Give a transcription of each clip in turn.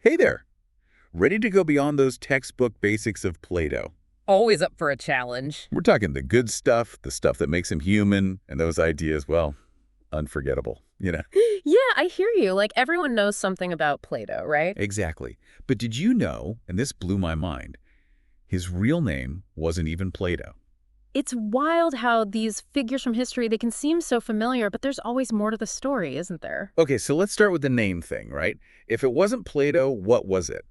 Hey there! Ready to go beyond those textbook basics of Plato? Always up for a challenge. We're talking the good stuff, the stuff that makes him human, and those ideas, well, unforgettable. Yeah, I hear you. Like, everyone knows something about Plato, right? Exactly. But did you know, and this blew my mind, his real name wasn't even Plato? It's wild how these figures from history, they can seem so familiar, but there's always more to the story, isn't there? Okay, so let's start with the name thing, right? If it wasn't Plato, what was it?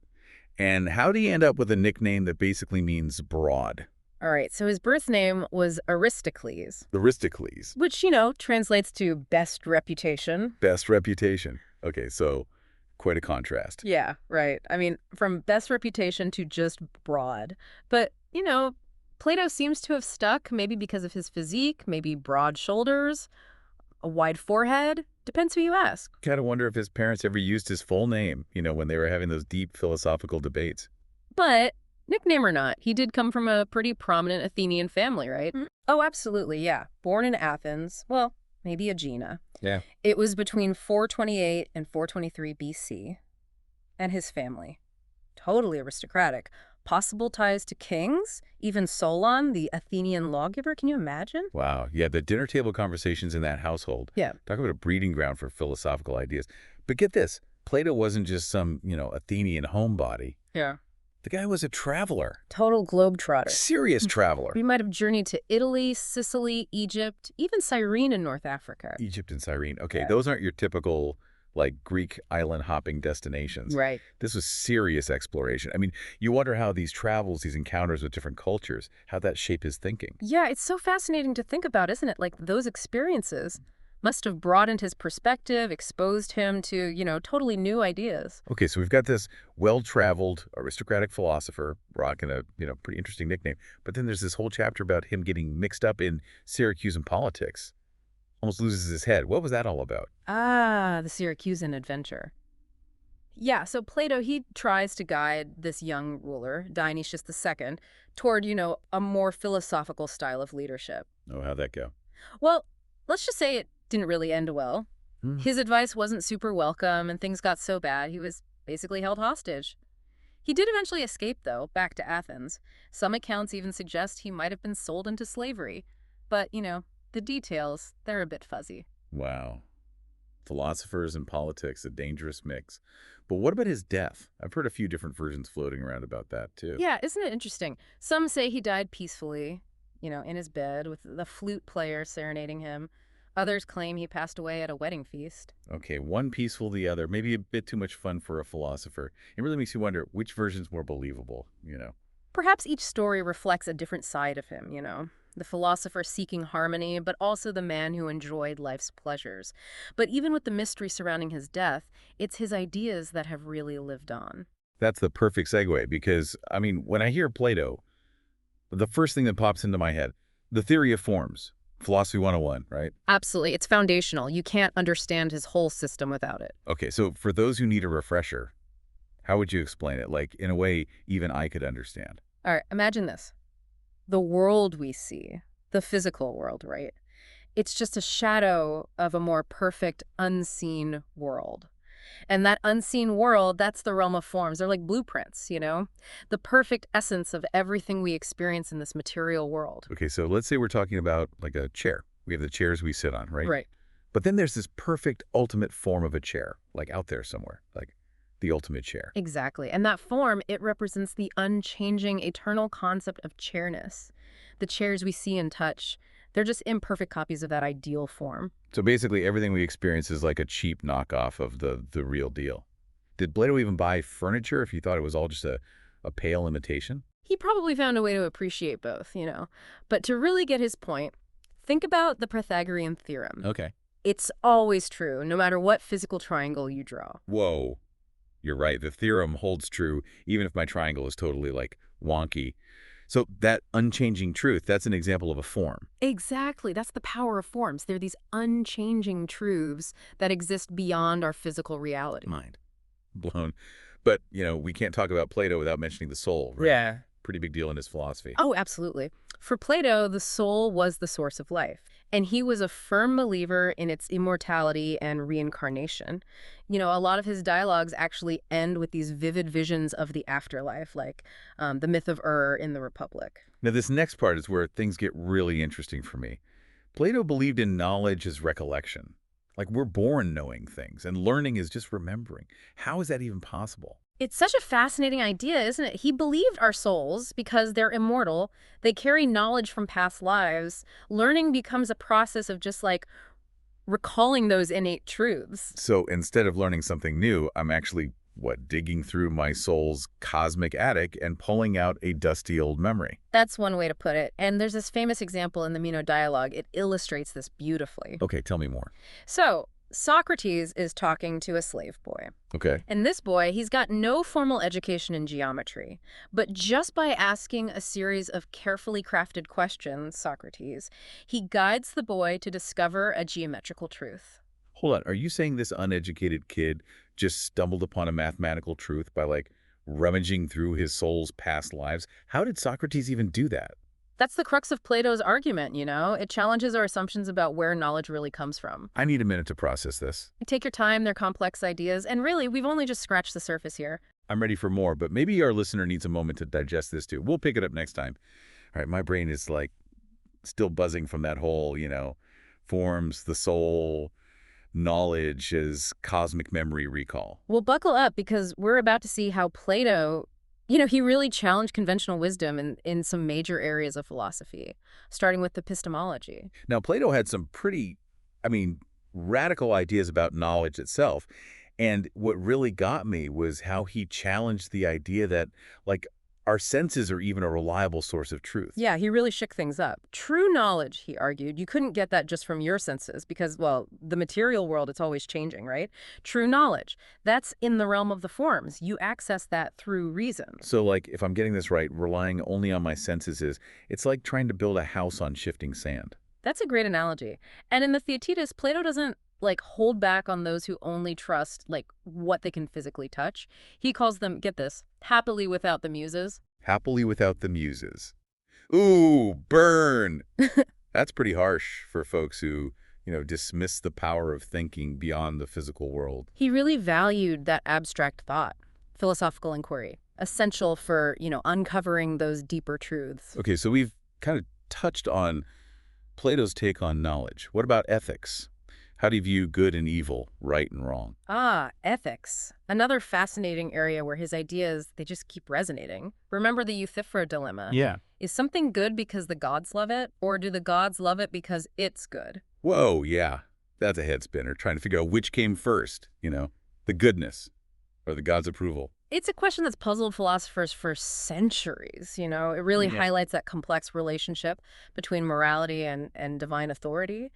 And how do you end up with a nickname that basically means broad? All right, so his birth name was Aristocles, Aristocles. which, translates to best reputation. Best reputation. Okay, so quite a contrast. Yeah, right. I mean, from best reputation to just broad. But, Plato seems to have stuck, maybe because of his physique, maybe broad shoulders, a wide forehead. Depends who you ask. Kind of wonder if his parents ever used his full name, when they were having those deep philosophical debates. But, nickname or not, he did come from a pretty prominent Athenian family, right? Oh, absolutely, yeah. Born in Athens, well, maybe Aegina. Yeah. It was between 428 and 423 BC. And his family. Totally aristocratic. Possible ties to kings, even Solon, the Athenian lawgiver. Can you imagine? Wow. Yeah, the dinner table conversations in that household. Yeah. Talk about a breeding ground for philosophical ideas. But get this, Plato wasn't just some, Athenian homebody. Yeah. The guy was a traveler. Total globetrotter. Serious traveler. We might have journeyed to Italy, Sicily, Egypt, even Cyrene in North Africa. Egypt and Cyrene. Okay, Yeah. those aren't your typical, Greek island hopping destinations. Right. This was serious exploration. I mean, you wonder how these travels, these encounters with different cultures, how that shape his thinking. Yeah, it's so fascinating to think about, isn't it? Like, those experiences must have broadened his perspective, exposed him to, totally new ideas. Okay, so we've got this well-traveled aristocratic philosopher, rocking a, pretty interesting nickname. But then there's this whole chapter about him getting mixed up in Syracusan politics. Almost loses his head. What was that all about? Ah, the Syracusan adventure. Yeah, so Plato, he tries to guide this young ruler, Dionysius II, toward, a more philosophical style of leadership. Oh, how'd that go? Well, let's just say it didn't really end well. Hmm. His advice wasn't super welcome, and things got so bad he was basically held hostage. He did eventually escape, though, back to Athens. Some accounts even suggest he might have been sold into slavery. But, the details, they're a bit fuzzy. Wow. Philosophers and politics, a dangerous mix. But what about his death? I've heard a few different versions floating around about that, too. Yeah, isn't it interesting? Some say he died peacefully, in his bed with the flute player serenading him. Others claim he passed away at a wedding feast. Okay, one peaceful, the other. Maybe a bit too much fun for a philosopher. It really makes you wonder which version's more believable. Perhaps each story reflects a different side of him, the philosopher seeking harmony, but also the man who enjoyed life's pleasures. But even with the mystery surrounding his death, it's his ideas that have really lived on. That's the perfect segue because, when I hear Plato, the first thing that pops into my head, the theory of forms, Philosophy 101, right? Absolutely. It's foundational. You can't understand his whole system without it. Okay, so for those who need a refresher, how would you explain it? Like, in a way, even I could understand. All right, imagine this. The world we see, the physical world, right? It's just a shadow of a more perfect, unseen world. And that unseen world, that's the realm of forms. They're like blueprints, the perfect essence of everything we experience in this material world. Okay, so let's say we're talking about like a chair. We have the chairs we sit on, right? Right. But then there's this perfect ultimate form of a chair, like out there somewhere, like the ultimate chair. Exactly. And that form, it represents the unchanging, eternal concept of chairness. The chairs we see and touch, they're just imperfect copies of that ideal form. So basically everything we experience is like a cheap knockoff of the real deal. Did Plato even buy furniture if he thought it was all just a pale imitation? He probably found a way to appreciate both, But to really get his point, think about the Pythagorean theorem. Okay. It's always true, no matter what physical triangle you draw. Whoa. You're right. The theorem holds true even if my triangle is totally, wonky. So that unchanging truth, that's an example of a form. Exactly. That's the power of forms. They're these unchanging truths that exist beyond our physical reality. Mind blown. But, we can't talk about Plato without mentioning the soul, right? Yeah. pretty big deal in his philosophy. Oh, absolutely. For Plato, the soul was the source of life, and he was a firm believer in its immortality and reincarnation. A lot of his dialogues actually end with these vivid visions of the afterlife, like the myth of in the Republic. Now, this next part is where things get really interesting for me. Plato believed in knowledge as recollection. Like we're born knowing things, and learning is just remembering. How is that even possible? It's such a fascinating idea, isn't it? He believed our souls, because they're immortal, they carry knowledge from past lives. Learning becomes a process of just like recalling those innate truths. So instead of learning something new, I'm actually, digging through my soul's cosmic attic and pulling out a dusty old memory. That's one way to put it. And there's this famous example in the Meno dialogue. It illustrates this beautifully. Okay, tell me more. So, Socrates is talking to a slave boy. Okay. And this boy, he's got no formal education in geometry. But just by asking a series of carefully crafted questions, Socrates, he guides the boy to discover a geometrical truth. Hold on. Are you saying this uneducated kid just stumbled upon a mathematical truth by, rummaging through his soul's past lives? How did Socrates even do that? That's the crux of Plato's argument. It challenges our assumptions about where knowledge really comes from. I need a minute to process this. Take your time, they're complex ideas, and really, we've only just scratched the surface here. I'm ready for more, but maybe our listener needs a moment to digest this too. We'll pick it up next time. All right, my brain is still buzzing from that whole, forms, the soul, knowledge as cosmic memory recall. Well, buckle up, because we're about to see how Plato, he really challenged conventional wisdom in some major areas of philosophy, starting with epistemology. Now, Plato had some pretty, radical ideas about knowledge itself. And what really got me was how he challenged the idea that, our senses are even a reliable source of truth. Yeah, he really shook things up. True knowledge, he argued, you couldn't get that just from your senses because, well, the material world, it's always changing, right? True knowledge, that's in the realm of the forms. You access that through reason. So, if I'm getting this right, relying only on my senses it's like trying to build a house on shifting sand. That's a great analogy. And in the Theaetetus, Plato doesn't hold back on those who only trust what they can physically touch. He calls them, get this, happily without the muses. Happily without the muses. Ooh, burn! That's pretty harsh for folks who, dismiss the power of thinking beyond the physical world. He really valued that abstract thought, philosophical inquiry, essential for, uncovering those deeper truths. Okay, so we've kind of touched on Plato's take on knowledge. What about ethics? How do you view good and evil, right and wrong? Ah, ethics. Another fascinating area where his ideas, they just keep resonating. Remember the Euthyphro dilemma? Yeah. Is something good because the gods love it, or do the gods love it because it's good? Whoa, yeah. That's a head spinner, trying to figure out which came first, the goodness or the god's approval. It's a question that's puzzled philosophers for centuries. It really highlights that complex relationship between morality and divine authority.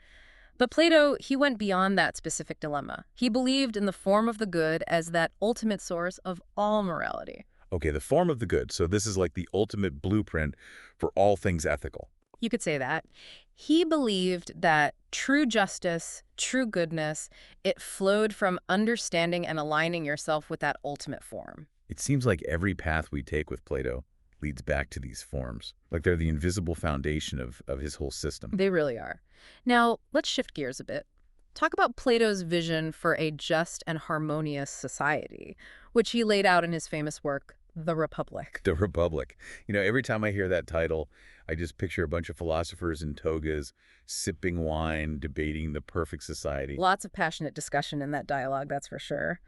But Plato, he went beyond that specific dilemma. He believed in the form of the good as that ultimate source of all morality. Okay, the form of the good. So this is like the ultimate blueprint for all things ethical. You could say that. He believed that true justice, true goodness, it flowed from understanding and aligning yourself with that ultimate form. It seems like every path we take with Plato leads back to these forms. Like they're the invisible foundation of his whole system. They really are. Now, let's shift gears a bit. Talk about Plato's vision for a just and harmonious society, which he laid out in his famous work, The Republic. The Republic. Every time I hear that title, I just picture a bunch of philosophers in togas, sipping wine, debating the perfect society. Lots of passionate discussion in that dialogue, that's for sure.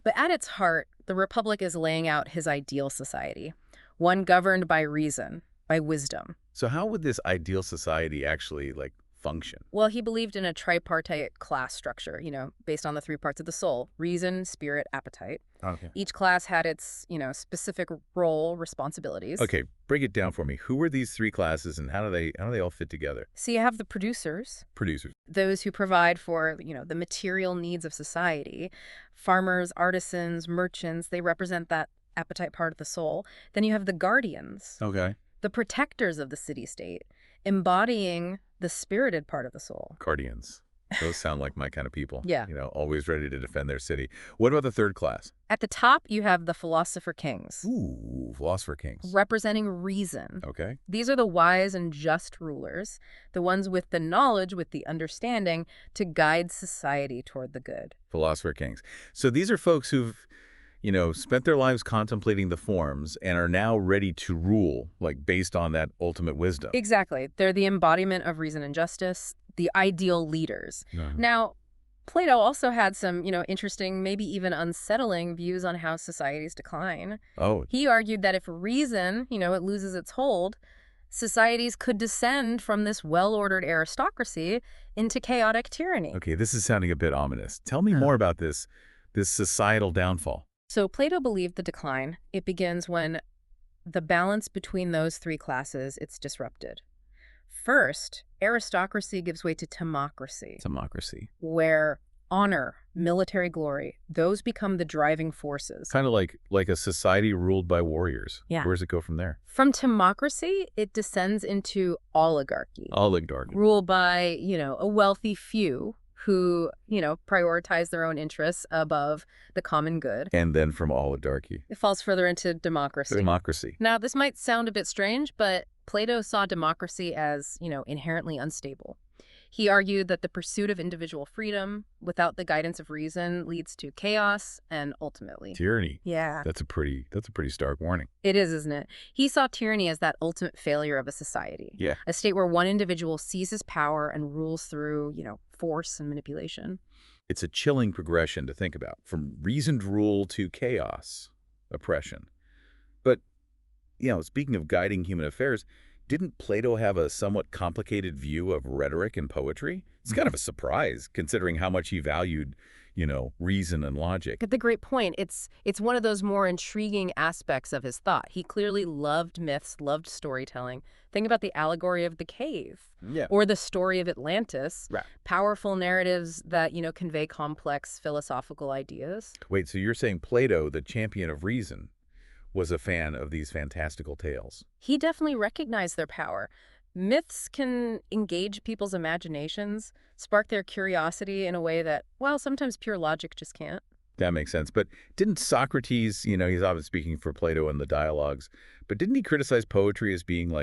But at its heart, the Republic is laying out his ideal society, one governed by reason, by wisdom. So how would this ideal society actually, function? Well, he believed in a tripartite class structure, based on the three parts of the soul: reason, spirit, appetite. Okay. Each class had its, specific role, responsibilities. Okay, break it down for me. Who are these three classes and how do they all fit together? So you have the producers, Producers. those who provide for, the material needs of society. Farmers, artisans, merchants, they represent that appetite part of the soul. Then you have the guardians, Okay. the protectors of the city-state, embodying the spirited part of the soul. Guardians. Those sound like my kind of people, Yeah. always ready to defend their city. What about the third class? At the top, you have the philosopher kings, Ooh, philosopher kings. representing reason. Okay. These are the wise and just rulers, the ones with the knowledge, with the understanding to guide society toward the good. Philosopher kings. So these are folks who've, spent their lives contemplating the forms and are now ready to rule, like based on that ultimate wisdom. Exactly. They're the embodiment of reason and justice, the ideal leaders. Uh-huh. Now, Plato also had some, interesting, maybe even unsettling views on how societies decline. Oh, He argued that if reason, it loses its hold, societies could descend from this well-ordered aristocracy into chaotic tyranny. okay, this is sounding a bit ominous. Tell me more about this societal downfall. So Plato believed the decline, it begins when the balance between those three classes, it's disrupted. First, aristocracy gives way to timocracy, Democracy. where honor, military glory, those become the driving forces. Kind of like a society ruled by warriors. Yeah. Where does it go from there? From timocracy, it descends into oligarchy, Oligarchy. ruled by, a wealthy few who, prioritize their own interests above the common good. And then from oligarchy. It falls further into democracy. Democracy. Now, this might sound a bit strange, but Plato saw democracy as, inherently unstable. He argued that the pursuit of individual freedom without the guidance of reason leads to chaos and ultimately. Tyranny. Yeah. That's a pretty stark warning. It is, isn't it? He saw tyranny as that ultimate failure of a society. Yeah. A state where one individual seizes power and rules through, force and manipulation. It's a chilling progression to think about, from reasoned rule to chaos, oppression. But, speaking of guiding human affairs, didn't Plato have a somewhat complicated view of rhetoric and poetry? It's kind of a surprise, considering how much he valued, reason and logic. At the great point, it's one of those more intriguing aspects of his thought. He clearly loved myths, loved storytelling. Think about the allegory of the cave. Yeah. Or the story of Atlantis. Right. Powerful narratives that, convey complex philosophical ideas. Wait, so you're saying Plato, the champion of reason, was a fan of these fantastical tales? He definitely recognized their power. Myths can engage people's imaginations, spark their curiosity in a way that, well, sometimes pure logic just can't. That makes sense. But didn't Socrates, he's obviously speaking for Plato in the dialogues, but didn't he criticize poetry as being,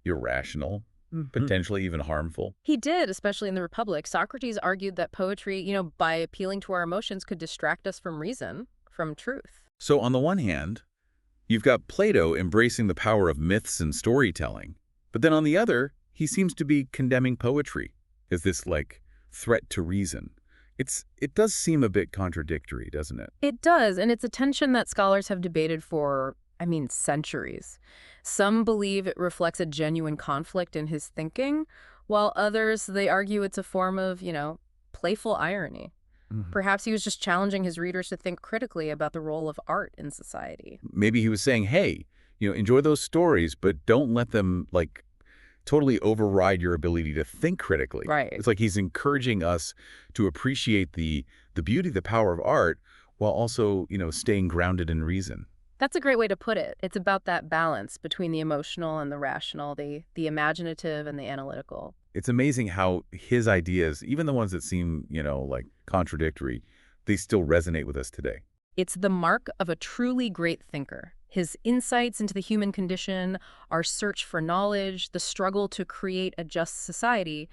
irrational, potentially even harmful? He did, especially in the Republic. Socrates argued that poetry, by appealing to our emotions, could distract us from reason, from truth. So on the one hand, you've got Plato embracing the power of myths and storytelling, but then on the other, he seems to be condemning poetry as this, threat to reason. It does seem a bit contradictory, doesn't it? It does, and it's a tension that scholars have debated for, centuries. Some believe it reflects a genuine conflict in his thinking, while others, they argue it's a form of, playful irony. Perhaps he was just challenging his readers to think critically about the role of art in society. Maybe he was saying, hey, enjoy those stories, but don't let them, totally override your ability to think critically. Right. It's like he's encouraging us to appreciate the beauty, the power of art, while also, staying grounded in reason. That's a great way to put it. It's about that balance between the emotional and the rational, the imaginative and the analytical. It's amazing how his ideas, even the ones that seem, contradictory, they still resonate with us today. It's the mark of a truly great thinker. His insights into the human condition, our search for knowledge, the struggle to create a just society,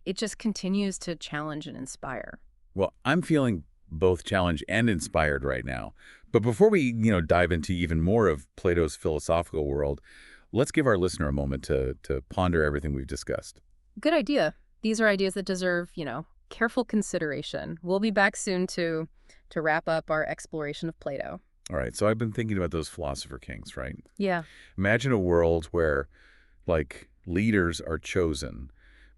it just continues to challenge and inspire. Well, I'm feeling both challenged and inspired right now. But before we, dive into even more of Plato's philosophical world, let's give our listener a moment to ponder everything we've discussed. Good idea. These are ideas that deserve, careful consideration. We'll be back soon to wrap up our exploration of Plato. All right, so I've been thinking about those philosopher kings, right? Yeah. Imagine a world where, leaders are chosen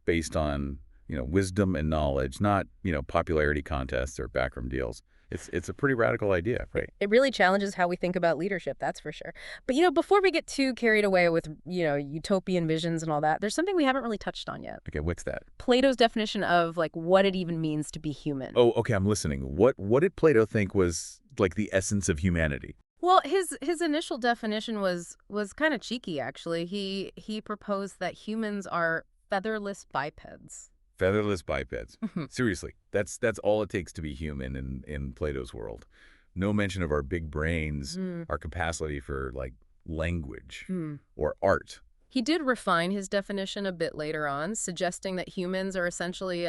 based on, wisdom and knowledge, not, popularity contests or backroom deals. It's a pretty radical idea, right? It really challenges how we think about leadership, that's for sure. But, before we get too carried away with, utopian visions and all that, there's something we haven't really touched on yet. Okay, what's that? Plato's definition of, what it even means to be human. Oh, okay, I'm listening. What did Plato think was, the essence of humanity? Well, his initial definition was kind of cheeky, actually. He proposed that humans are featherless bipeds. Featherless bipeds. Mhm. Seriously, that's all it takes to be human in Plato's world. No mention of our big brains, Mm. our capacity for, like, language Mm. or art. He did refine his definition a bit later on, suggesting that humans are essentially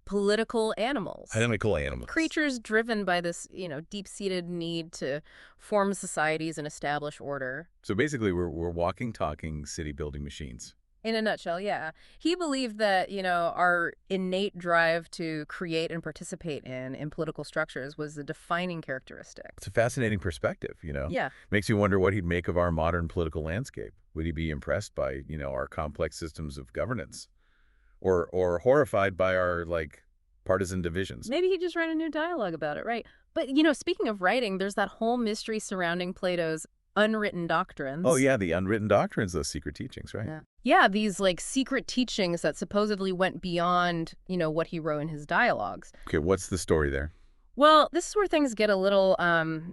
political animals. Identical animals. Creatures driven by this, deep-seated need to form societies and establish order. So basically, we're walking, talking, city-building machines. In a nutshell, yeah. He believed that, our innate drive to create and participate in political structures was the defining characteristic. It's a fascinating perspective. Yeah. Makes you wonder what he'd make of our modern political landscape. Would he be impressed by our complex systems of governance? Or horrified by our, like, partisan divisions? Maybe he just write a new dialogue about it, right? But, speaking of writing, there's that whole mystery surrounding Plato's unwritten Oh, doctrines. yeah, the unwritten doctrines, those secret teachings, right? Yeah. Yeah, these like secret teachings that supposedly went beyond, what he wrote in his dialogues. Okay, what's the story there? Well, this is where things get a little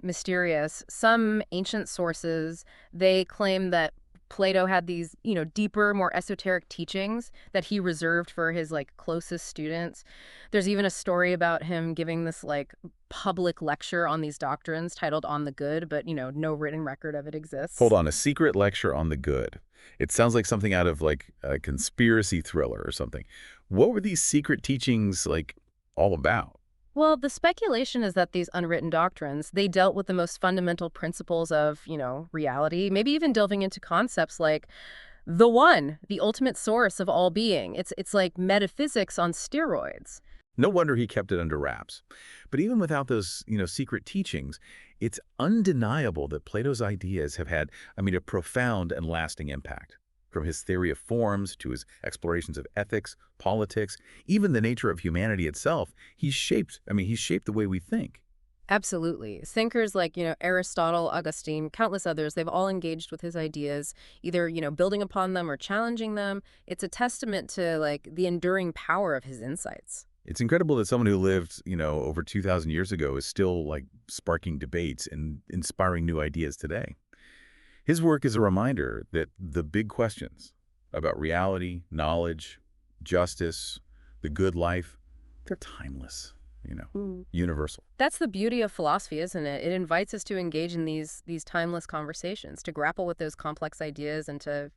mysterious. Some ancient sources, they claim that Plato had these, deeper, more esoteric teachings that he reserved for his like closest students. There's even a story about him giving this like public lecture on these doctrines titled On the Good, but no written record of it Hold exists. on, a secret lecture on the good. It sounds like something out of, like, a conspiracy thriller or something. What were these secret teachings, like, all about? Well, the speculation is that these unwritten doctrines, they dealt with the most fundamental principles of, reality, maybe even delving into concepts like the one, the ultimate source of all being. It's like metaphysics on steroids. No wonder he kept it under wraps. But even without those secret teachings, it's undeniable that Plato's ideas have had, a profound and lasting impact. From his theory of forms to his explorations of ethics, politics, even the nature of humanity itself, he's shaped the way we think. Absolutely. Thinkers like, Aristotle, Augustine, countless others, they've all engaged with his ideas, either, building upon them or challenging them. It's a testament to like the enduring power of his insights. It's incredible that someone who lived over 2,000 years ago is still, like, sparking debates and inspiring new ideas today. His work is a reminder that the big questions about reality, knowledge, justice, the good life, they're timeless, universal. That's the beauty of philosophy, isn't it? It invites us to engage in these timeless conversations, to grapple with those complex ideas and to,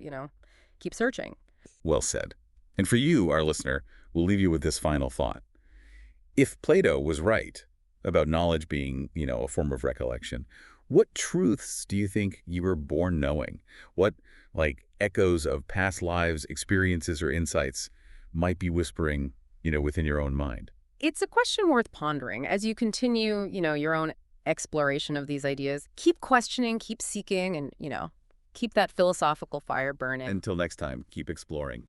keep searching. Well said. And for you, our listener, we'll leave you with this final thought. If Plato was right about knowledge being a form of recollection, what truths do you think you were born knowing? What, like, echoes of past lives, experiences, or insights might be whispering within your own mind? It's a question worth pondering as you continue, your own exploration of these ideas. Keep questioning, keep seeking, and, keep that philosophical fire burning. Until next time, keep exploring.